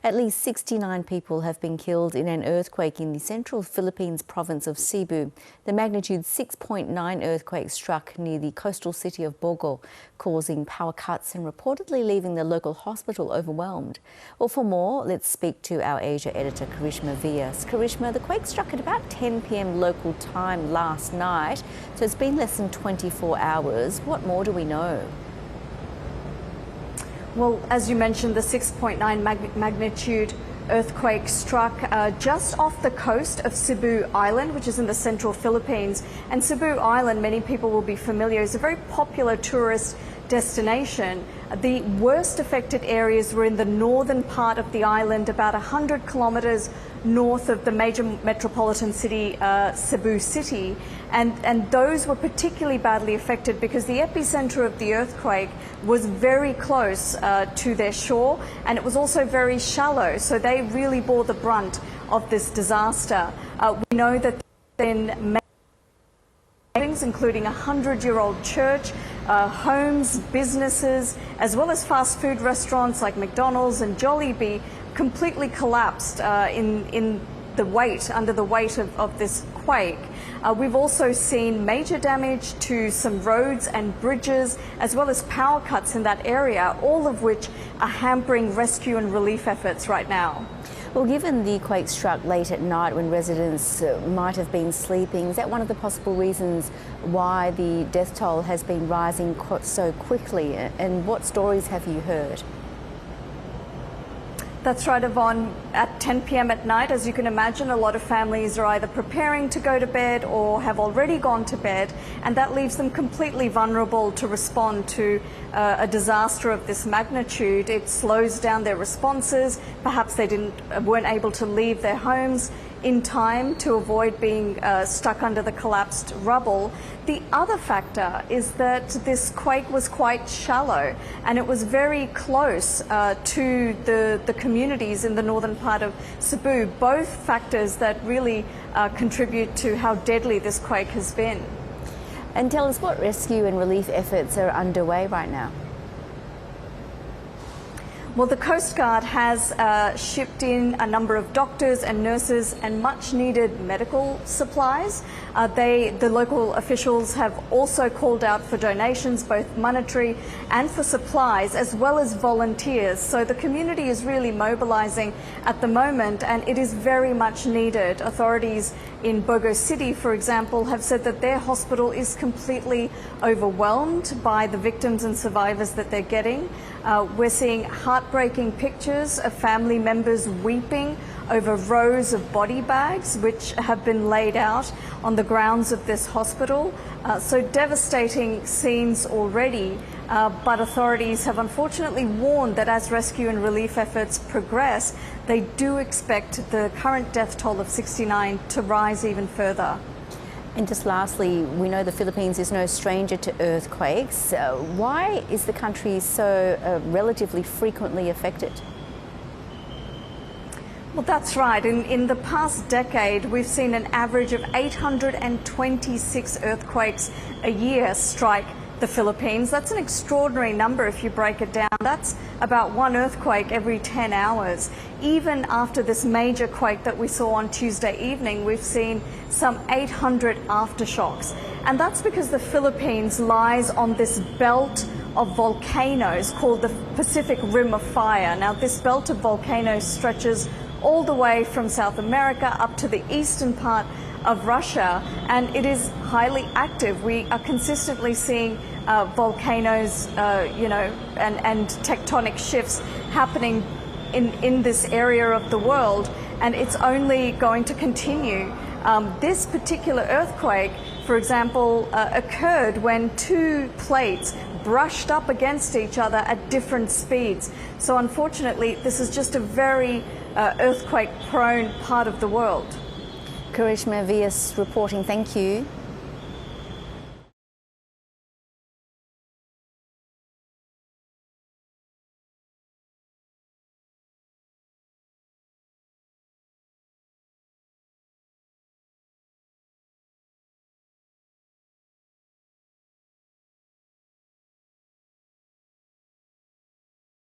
At least 69 people have been killed in an earthquake in the central Philippines province of Cebu. The magnitude 6.9 earthquake struck near the coastal city of Bogo, causing power cuts and reportedly leaving the local hospital overwhelmed. Well, for more, let's speak to our Asia editor, Karishma Vyas. Karishma, the quake struck at about 10 p.m. local time last night, so it's been less than 24 hours. What more do we know? Well, as you mentioned, the 6.9 magnitude earthquake struck just off the coast of Cebu Island, which is in the central Philippines. And Cebu Island, many people will be familiar, is a very popular tourist destination. The worst affected areas were in the northern part of the island, about 100 kilometres north of the major metropolitan city, Cebu City. And those were particularly badly affected because the epicenter of the earthquake was very close to their shore, and it was also very shallow. So they really bore the brunt of this disaster. We know that there have been many buildings, including a 100-year-old church, homes, businesses, as well as fast food restaurants like McDonald's and Jollibee, completely collapsed under the weight of this quake. We've also seen major damage to some roads and bridges, as well as power cuts in that area, all of which are hampering rescue and relief efforts right now. Well, given the quake struck late at night when residents might have been sleeping, is that one of the possible reasons why the death toll has been rising so quickly? And what stories have you heard? That's right, Yvonne. At 10 p.m. at night, as you can imagine, a lot of families are either preparing to go to bed or have already gone to bed, and that leaves them completely vulnerable to respond to a disaster of this magnitude. It slows down their responses. Perhaps they weren't able to leave their homes in time to avoid being stuck under the collapsed rubble. The other factor is that this quake was quite shallow, and it was very close to the communities in the northern part of Cebu, both factors that really contribute to how deadly this quake has been. And tell us what rescue and relief efforts are underway right now. Well, the Coast Guard has shipped in a number of doctors and nurses and much needed medical supplies. The local officials have also called out for donations, both monetary and for supplies, as well as volunteers. So the community is really mobilizing at the moment, and it is very much needed. Authorities in Bogo City, for example, have said that their hospital is completely overwhelmed by the victims and survivors that they're getting. We're seeing heartbreaking pictures of family members weeping over rows of body bags which have been laid out on the grounds of this hospital. So devastating scenes already, but authorities have unfortunately warned that as rescue and relief efforts progress, they do expect the current death toll of 69 to rise even further. And just lastly, we know the Philippines is no stranger to earthquakes. Why is the country so relatively frequently affected? Well, that's right. In the past decade, we've seen an average of 826 earthquakes a year strike the Philippines. That's an extraordinary number if you break it down. That's about one earthquake every 10 hours. Even after this major quake that we saw on Tuesday evening, we've seen some 800 aftershocks. And that's because the Philippines lies on this belt of volcanoes called the Pacific Rim of Fire. Now, this belt of volcanoes stretches all the way from South America up to the eastern part of Russia, and it is highly active. We are consistently seeing volcanoes, and tectonic shifts happening in this area of the world, and it's only going to continue. This particular earthquake, for example, occurred when two plates brushed up against each other at different speeds. So unfortunately, this is just a very earthquake-prone part of the world. Karishma Vyas reporting. Thank you.